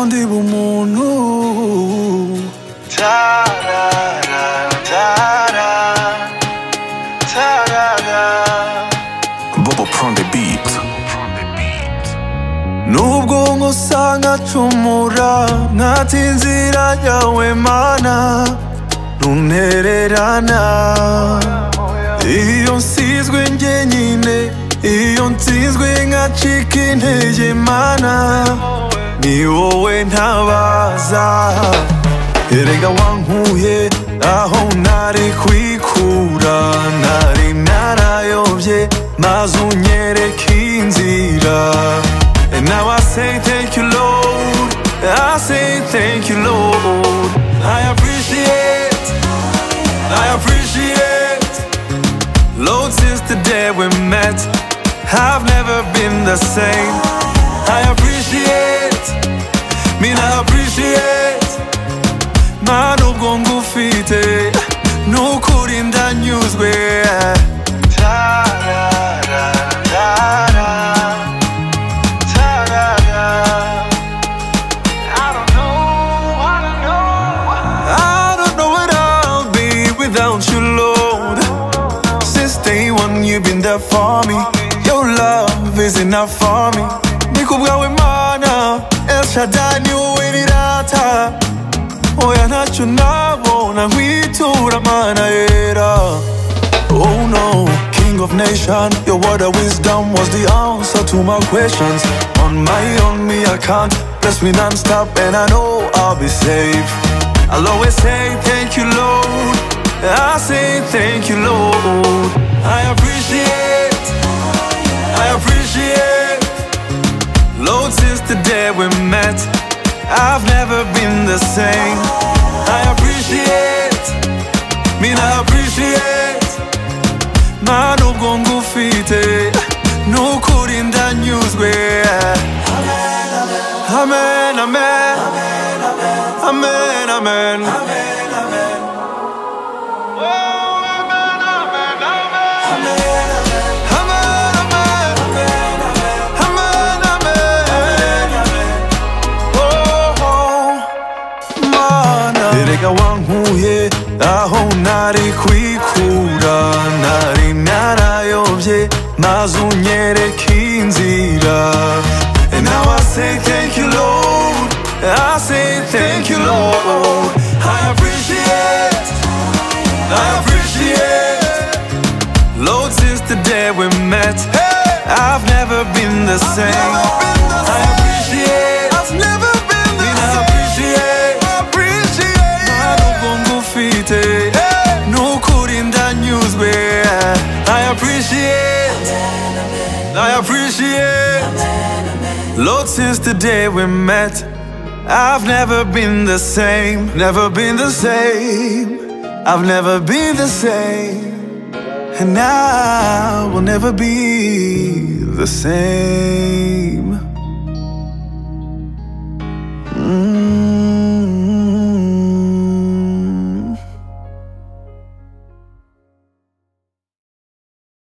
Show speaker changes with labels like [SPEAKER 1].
[SPEAKER 1] Ndi bumuntu. Tarara, tarara, tarara.
[SPEAKER 2] Bobo from the beat.
[SPEAKER 1] Nubwo nkosa nkacumura, nkata inzira yawe Mana, ntuntererana. Iyo nsizwe njyenyine, iyo ntsinzwe nkacika intege Mana, niwowe ntabaza. Erega wankuye aho nari kwikura, narayobye maze unyereka inzira. And now I say thank you Lord, I say thank you Lord. I appreciate Lord, since the day we met, I've never been the same. I appreciate Nubwo ngufite, Nukuri ndanyuzwe. Tarara, tarara, tarara. I don't know what I'll be without you, Lord. Since day one you've been there for me. Your love is enough for me. Nikubwawe Mana, Shaddai niwowe nirata. Oya ntacyo nabona nkwitura Mana Yera. Oh no, King of nation, your word of wisdom was the answer to my questions. On my own, me I can't, bless me non-stop and I know I'll be safe. I'll always say thank you Lord, I say thank you Lord. I appreciate Lord, since the day we met, I've never been the same. I appreciate Nubwo ngufite, Nukuri ndanyuzwe. Amen, amen, amen, amen, amen. Erega wankuye aho nari kwikura, narayobye maze unyereka inzira. And now I say thank you Lord, I say thank you Lord. I appreciate Lord, since the day we met, I've never been the same. I appreciate Nukuri ndanyuzwe. I appreciate Lord, since the day we met, I've never been the same. Never been the same. I've never been the same. And I will never be the same.